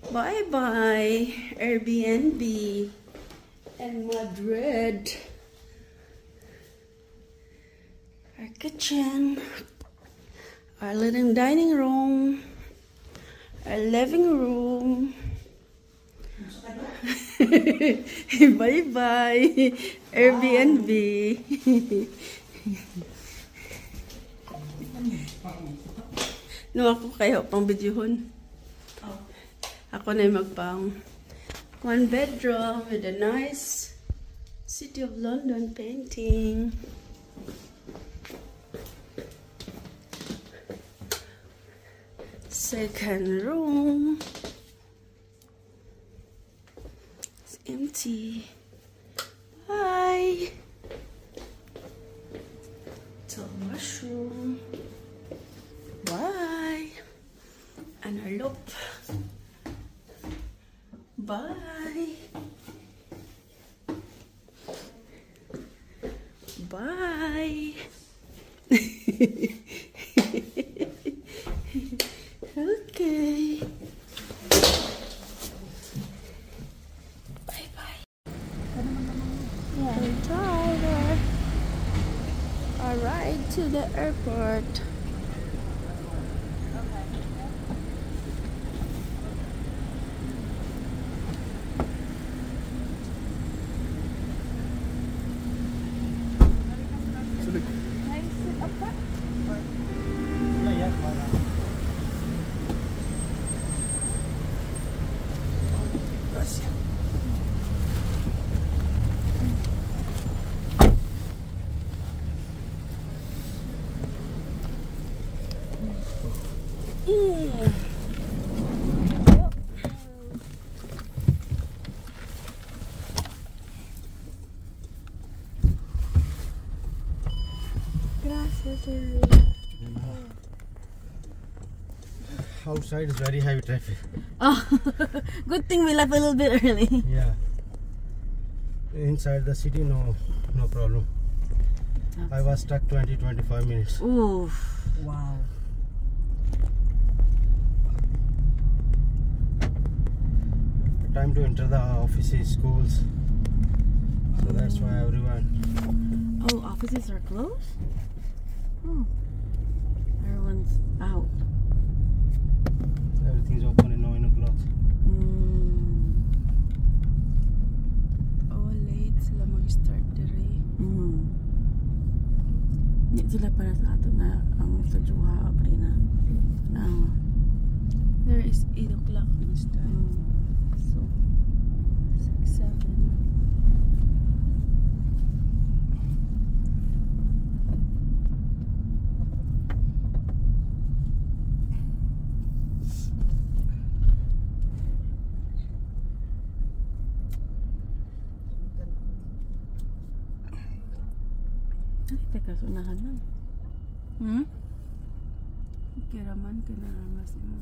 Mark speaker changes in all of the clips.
Speaker 1: Bye-bye, Airbnb and Madrid. Our kitchen, our little dining room, our living room. Bye-bye, Airbnb. No, ako kayo pang videohon. Ako na yung magpang one bedroom with a nice City of London painting. Second room. It's empty. Bye. It's a washroom. Bye. And our loop. Bye. Bye. Okay. Bye-bye. Yeah. Driver. All right, to the airport.
Speaker 2: Outside is very heavy traffic.
Speaker 1: Oh, good thing we left a little bit early.
Speaker 2: Yeah. Inside the city, no problem. Okay. I was stuck 20-25 minutes.
Speaker 1: Ooh, wow.
Speaker 2: Time to enter the offices, schools. So that's why everyone.
Speaker 1: Oh, offices are closed? Oh. Everyone's out.
Speaker 2: Everything's open at 9 o'clock.
Speaker 1: Oh, late sila mag-start dire. Hindi sila para sa ato na ang sa Juha pa rin na. There is 8 o'clock this time. So, 6, 7. Teka, sunahan lang. Kiraman ka na mas mo.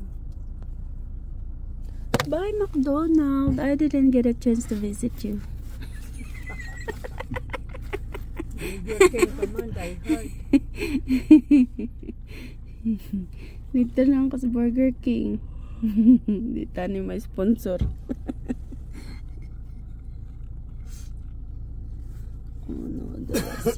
Speaker 1: Bye, McDonald. I didn't get a chance to visit you. Dito lang ako sa Burger King. Dito ni may sponsor. Oh no, that's...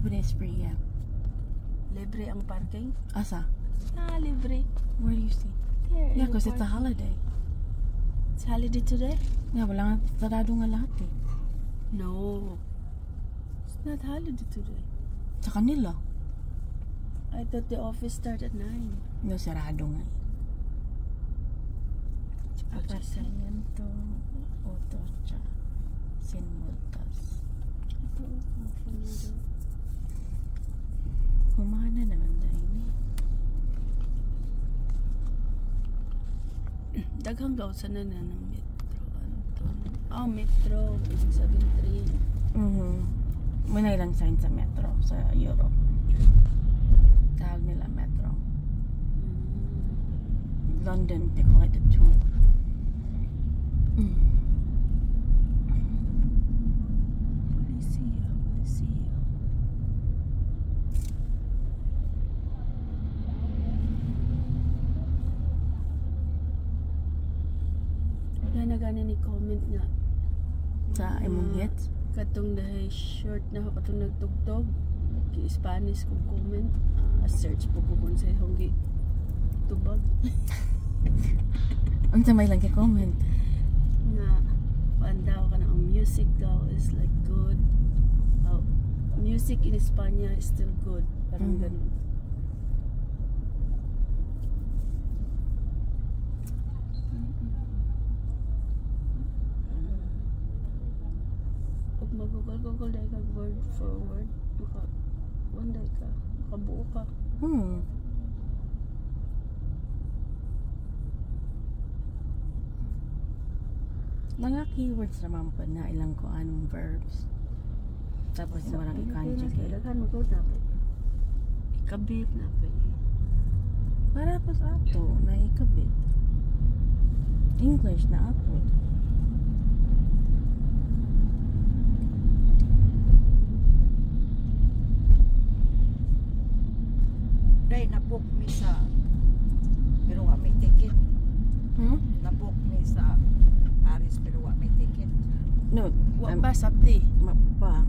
Speaker 3: Nobody is free yet.
Speaker 1: Libre ang parking?
Speaker 3: Asa?
Speaker 1: Libre.
Speaker 3: Where do you see?
Speaker 1: Here.
Speaker 3: Yeah, because it's a holiday.
Speaker 1: It's holiday today?
Speaker 3: Yeah, wala nga sarado nga lahat eh.
Speaker 1: No. It's not holiday today.
Speaker 3: Sa kanila.
Speaker 1: I thought the office started at 9.
Speaker 3: No, sarado nga eh. Apartamento, Otocha, sin multas.
Speaker 1: Ito, mafunado.
Speaker 3: Humana naman dahil eh.
Speaker 1: Daghang gaw sana na ng metro. Anton. Metro. Ibig sabihin train.
Speaker 3: May ilang sign sa metro sa Europe. Tawag nila metro. London, they call it the tube.
Speaker 1: Policia. Na gani ni comment nga
Speaker 3: Sa imong hits?
Speaker 1: katong dahay short na ako katong nagtugtog ki Spanish kung comment search po ko kung sa honggi tubag
Speaker 3: Unsa may lang comment?
Speaker 1: nga daw ka na ang music daw is like good. Music in Espanya is still good, parang ganun. Pag mag-google dahil ka word for word, makabuo ka.
Speaker 3: Mga keywords naman pa na ilang ko anong verbs. Tapos walang i-conjugate.
Speaker 1: Daghan mo ko dapat. Ikabit na pa
Speaker 3: Para pa sa ato na ikabit. English na ato.
Speaker 4: Day, na-book mi sa pero wa may ticket. Na-book mi sa Paris pero wa may ticket.
Speaker 3: No,
Speaker 1: Wa pa sabti.
Speaker 3: pa.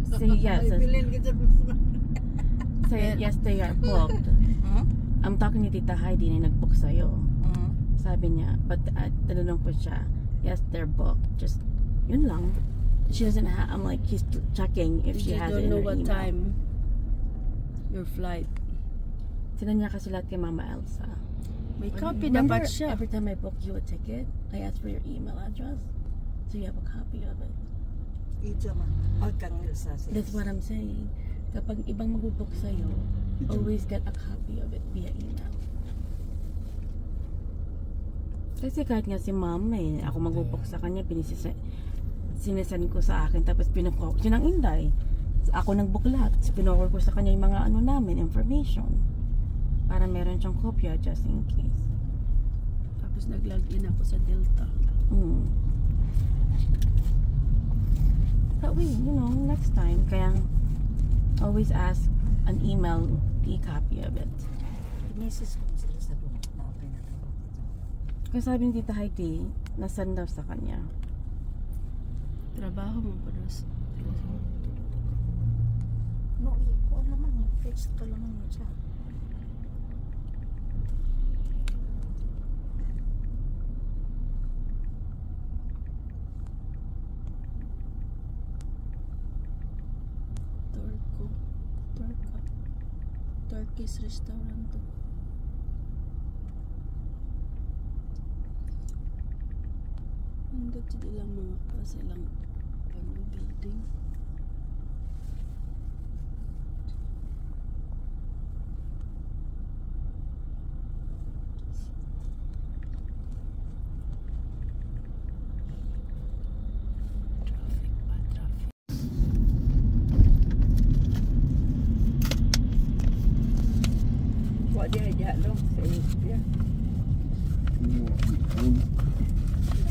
Speaker 3: Say yes.
Speaker 4: Bilin kita
Speaker 3: Say yes, they are booked. I'm talking to Tita Heidi na nag-book sa'yo. Sabi niya, but tanong ko siya, yes, they're booked. Just, yun lang. She doesn't have, I'm like, he's checking if she
Speaker 1: You
Speaker 3: has
Speaker 1: don't
Speaker 3: it in
Speaker 1: know
Speaker 3: her
Speaker 1: what
Speaker 3: email.
Speaker 1: time your flight.
Speaker 3: Sila niya kasi lahat kay Mama Elsa.
Speaker 1: May copy
Speaker 3: Remember,
Speaker 1: dapat siya.
Speaker 3: every time I book you a ticket, I ask for your email address. So you have a copy of it.
Speaker 4: Ito man. Pagkangil sa sis.
Speaker 3: That's what I'm saying. Kapag ibang mag-book sa'yo, always get a copy of it via email. Kasi kahit nga si Mom ako mag-book sa kanya, sinesend ko sa akin, tapos pinuko, siya ng Inday. Ako nag-book lahat, pinuko ko sa kanya yung mga ano namin, information. Para meron siyang kopya just in case.
Speaker 1: Tapos nag-login ako sa Delta.
Speaker 3: But we, next time, kaya always ask an email e-copy of it.
Speaker 4: Misis ko sila sa doon. Naapay na ito.
Speaker 3: Kasi sabi ni Tita Heidi, nasan daw sa kanya.
Speaker 1: Trabaho mo pa daw.
Speaker 4: No, ko naman. Fixed ka naman yun siya.
Speaker 1: Turkish restaurant to. Nandito silang mga silang building.
Speaker 4: Dia dong, saya dia.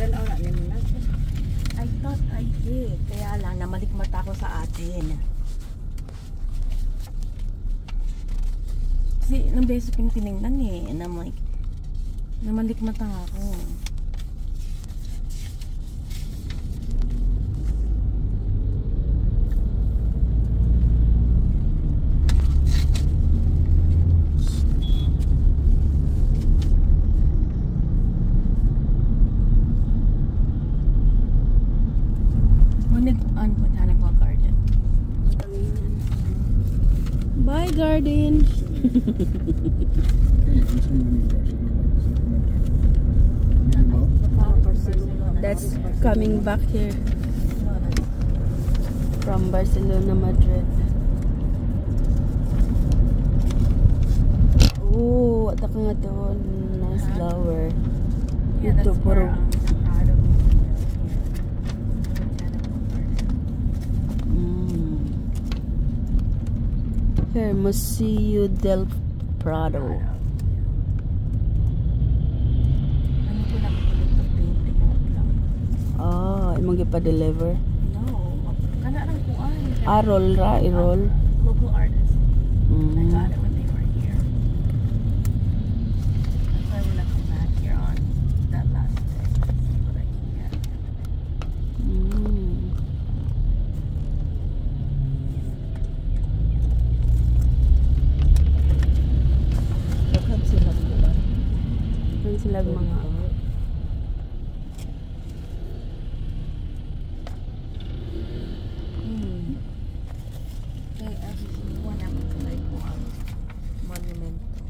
Speaker 4: Dan orang ni mana?
Speaker 3: I thought I did. Kaya lang, namalikmat ako sa atin. Kasi, nang beso ko yung tinignan and I'm like, namalikmat ako. Pinag-an po sana ko garden.
Speaker 1: Bye, garden. That's coming back here from Barcelona, Madrid. Oh, what ka nga doon? Nice flower.
Speaker 3: Yeah, that's
Speaker 1: Ito,
Speaker 3: where
Speaker 1: puro-
Speaker 3: Prado
Speaker 1: Here, Museo del Prado.
Speaker 3: Ano ko lang ulit ng painting lang.
Speaker 1: Ah, imong gipa-deliver.
Speaker 3: No, kana lang kuan.
Speaker 1: Roll ra, i-roll.
Speaker 3: Local artist. I
Speaker 1: Mm.
Speaker 3: got it when they were here. That's why we're not come back here on that last day. See what I can get.
Speaker 1: Mm.
Speaker 3: Daghan sila kuan.
Speaker 1: Yan sila mga...
Speaker 3: Okay, one ako like kuan. Monumento.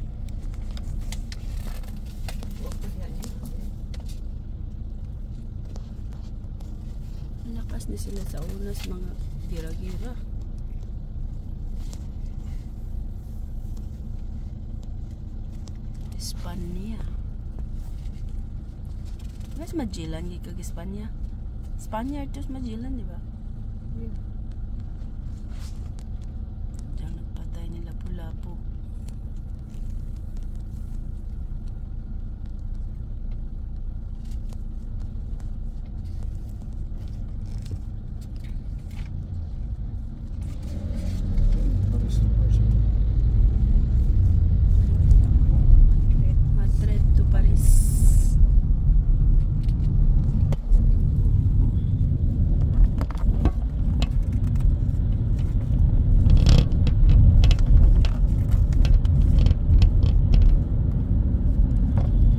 Speaker 1: Lakas ni sila sa unas, mga gira-gira. Espanya. Mas Magellan gi kag Espanya. Espanya ito Magellan, di ba? Diyan nagpatay nila Lapu-Lapu. Madrid to Paris.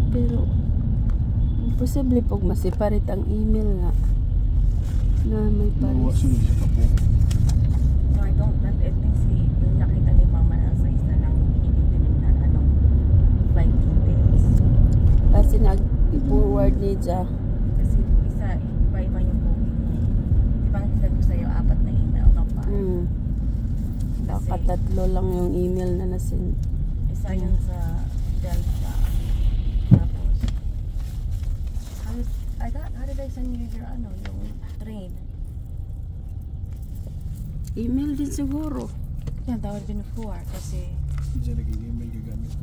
Speaker 1: Pero imposible pag masiparit ang email nga na may Paris.
Speaker 3: No, I don't. That I think yung nakita ni Mama na sa isa lang hinihindinig na anong flight details.
Speaker 1: Kasi nag-forward ni Ja.
Speaker 3: Kasi isa, iba-iba yung booking niya. Di ba nagsasabi ko sa'yo, 4 na email ka pa.
Speaker 1: Mm. Baka
Speaker 3: Kasi
Speaker 1: 3 lang yung email na nasin.
Speaker 3: isa yun sa Delta. Tapos, how did I send you your ano, yung train?
Speaker 1: Email din siguro.
Speaker 3: Yeah, that would have been before kasi
Speaker 2: Diyan naging email gagamit.